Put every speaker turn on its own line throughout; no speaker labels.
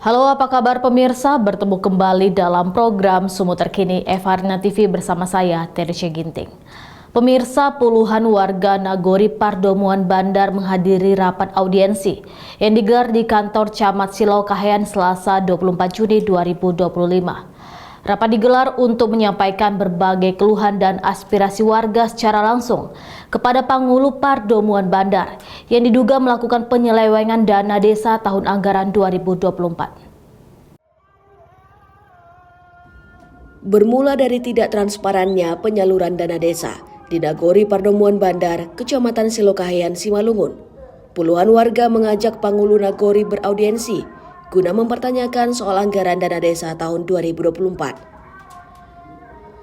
Halo, apa kabar pemirsa? Bertemu kembali dalam program Sumu Terkini Evarina TV bersama saya, Teresya Ginting. Pemirsa, puluhan warga Nagori Pardomuan Bandar menghadiri rapat audiensi yang digelar di kantor Camat Silau Kahayan Selasa 24 Juni 2025. Rapat digelar untuk menyampaikan berbagai keluhan dan aspirasi warga secara langsung kepada Pangulu Pardomuan Bandar yang diduga melakukan penyelewengan dana desa tahun anggaran 2024.
Bermula dari tidak transparannya penyaluran dana desa di Nagori Pardomuan Bandar, Kecamatan Silau Kahayan, Simalungun, puluhan warga mengajak Pangulu Nagori beraudiensi guna mempertanyakan soal anggaran dana desa tahun 2024.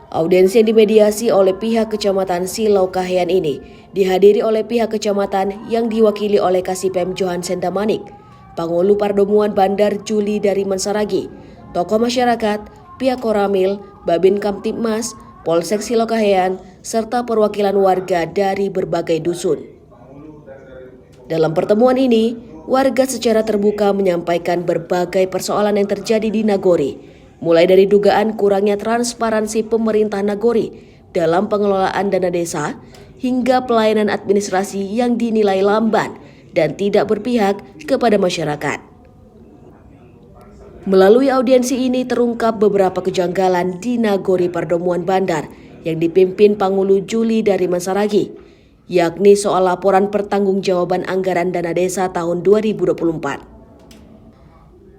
Audiensi yang dimediasi oleh pihak Kecamatan Silau Kahayan ini dihadiri oleh pihak kecamatan yang diwakili oleh Kasipem Johan Sendamanik, Pangulu Pardomuan Bandar Juli dari Mensaragi, tokoh masyarakat, pihak Koramil, Babin Kamtibmas, Polsek Silau Kahayan, serta perwakilan warga dari berbagai dusun. Dalam pertemuan ini, warga secara terbuka menyampaikan berbagai persoalan yang terjadi di Nagori, mulai dari dugaan kurangnya transparansi pemerintah Nagori dalam pengelolaan dana desa, hingga pelayanan administrasi yang dinilai lamban dan tidak berpihak kepada masyarakat. Melalui audiensi ini terungkap beberapa kejanggalan di Nagori Pardomuan Bandar yang dipimpin Pangulu Juli dari Mensaragi, yakni soal laporan pertanggungjawaban anggaran dana desa tahun 2024.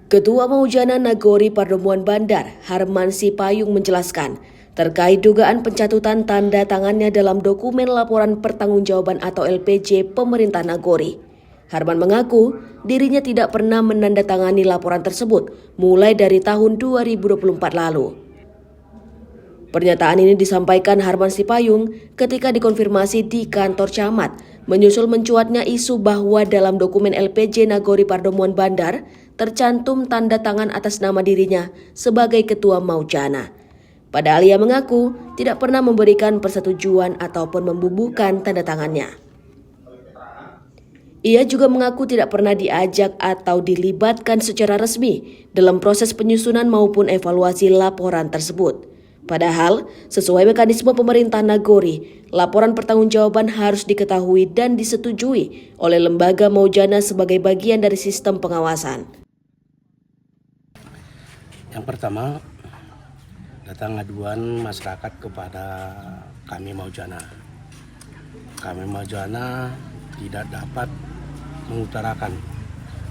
Ketua Maujana Nagori Pardomuan Bandar, Harman Sipayung menjelaskan terkait dugaan pencatutan tanda tangannya dalam dokumen laporan pertanggungjawaban atau LPJ pemerintah Nagori. Harman mengaku dirinya tidak pernah menandatangani laporan tersebut mulai dari tahun 2024 lalu. Pernyataan ini disampaikan Harman Sipayung ketika dikonfirmasi di kantor camat menyusul mencuatnya isu bahwa dalam dokumen LPJ Nagori Pardomuan Bandar tercantum tanda tangan atas nama dirinya sebagai ketua Maujana. Padahal ia mengaku tidak pernah memberikan persetujuan ataupun membubuhkan tanda tangannya. Ia juga mengaku tidak pernah diajak atau dilibatkan secara resmi dalam proses penyusunan maupun evaluasi laporan tersebut. Padahal, sesuai mekanisme pemerintah Nagori, laporan pertanggungjawaban harus diketahui dan disetujui oleh lembaga Maujana sebagai bagian dari sistem pengawasan.
Yang pertama, datang aduan masyarakat kepada kami Maujana. Kami Maujana tidak dapat mengutarakan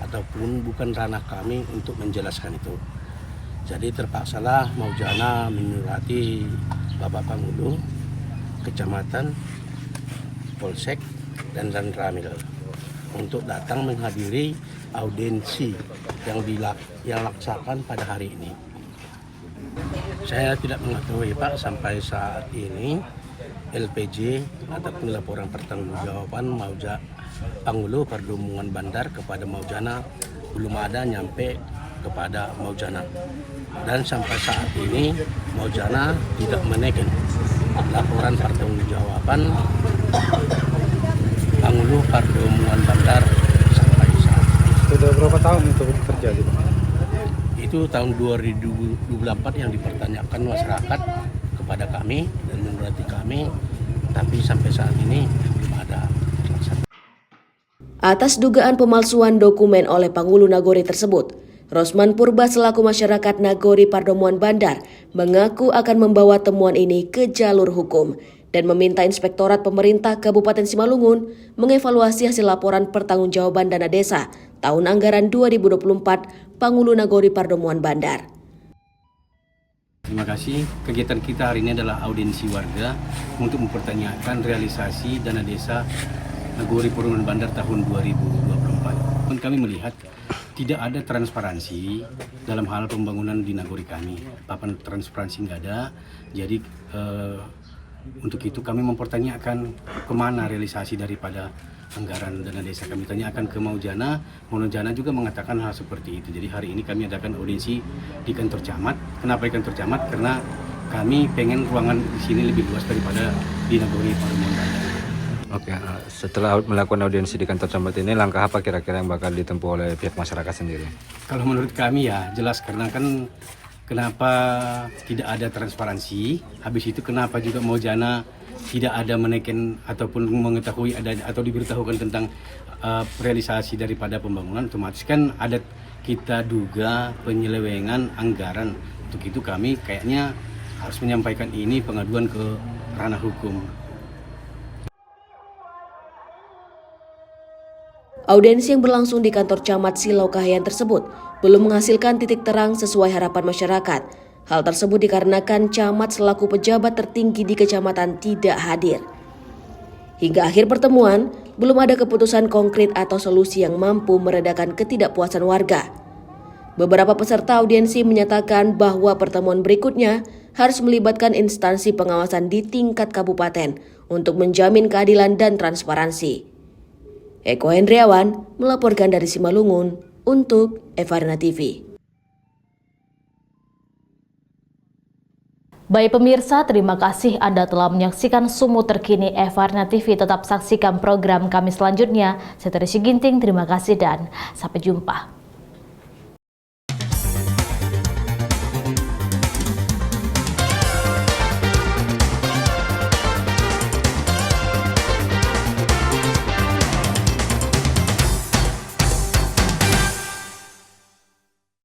ataupun bukan ranah kami untuk menjelaskan itu. Jadi terpaksalah Maujana menyurati Bapak Pangulu, Kecamatan, Polsek, dan Ramil untuk datang menghadiri audiensi yang dilaksanakan pada hari ini. Saya tidak mengetahui Pak sampai saat ini LPJ ataupun laporan pertanggungjawaban Pangulu Pardomuan Bandar kepada Maujana belum ada nyampe kepada Maujana, dan sampai saat ini Maujana tidak menaikkan laporan pertanggungjawaban Pangulu Pardomuan Bandar sampai saat ini.
Sudah berapa tahun itu terjadi?
Itu tahun 2024 yang dipertanyakan masyarakat kepada kami dan menurut kami, tapi sampai saat ini belum ada.
Atas dugaan pemalsuan dokumen oleh Pangulu Nagori tersebut, Rosman Purba selaku masyarakat Nagori Pardomuan Bandar mengaku akan membawa temuan ini ke jalur hukum dan meminta Inspektorat Pemerintah Kabupaten Simalungun mengevaluasi hasil laporan pertanggungjawaban dana desa tahun anggaran 2024 Pangulu Nagori Pardomuan Bandar.
Terima kasih. Kegiatan kita hari ini adalah audiensi warga untuk mempertanyakan realisasi dana desa Nagori Pardomuan Bandar tahun 2024. Kami melihat tidak ada transparansi dalam hal pembangunan di Nagori kami. Papan transparansi nggak ada, jadi untuk itu kami mempertanyakan kemana realisasi daripada anggaran dana desa. Kami tanyakan ke Maujana juga mengatakan hal seperti itu. Jadi hari ini kami adakan audiensi di kantor camat. Kenapa di kantor camat? Karena kami pengen ruangan di sini lebih luas daripada di Nagori Pardomuan Bandar.
Oke, setelah melakukan audiensi di kantor camat ini, langkah apa kira-kira yang bakal ditempuh oleh pihak masyarakat sendiri?
Kalau menurut kami ya jelas, karena kan kenapa tidak ada transparansi, habis itu kenapa juga mau jana tidak ada menaikkan ataupun mengetahui ada atau diberitahukan tentang realisasi daripada pembangunan, otomatis kan ada kita duga penyelewengan anggaran. Untuk itu kami kayaknya harus menyampaikan ini pengaduan ke ranah hukum.
Audiensi yang berlangsung di kantor camat Silau Kahayan tersebut belum menghasilkan titik terang sesuai harapan masyarakat. Hal tersebut dikarenakan camat selaku pejabat tertinggi di kecamatan tidak hadir. Hingga akhir pertemuan, belum ada keputusan konkret atau solusi yang mampu meredakan ketidakpuasan warga. Beberapa peserta audiensi menyatakan bahwa pertemuan berikutnya harus melibatkan instansi pengawasan di tingkat kabupaten untuk menjamin keadilan dan transparansi. Eko Hendriawan melaporkan dari Simalungun untuk Evarna TV.
Baik pemirsa, terima kasih Anda telah menyaksikan Sumut Terkini Evarna TV. Tetap saksikan program kami selanjutnya. Saya Teresi Ginting, terima kasih dan sampai jumpa.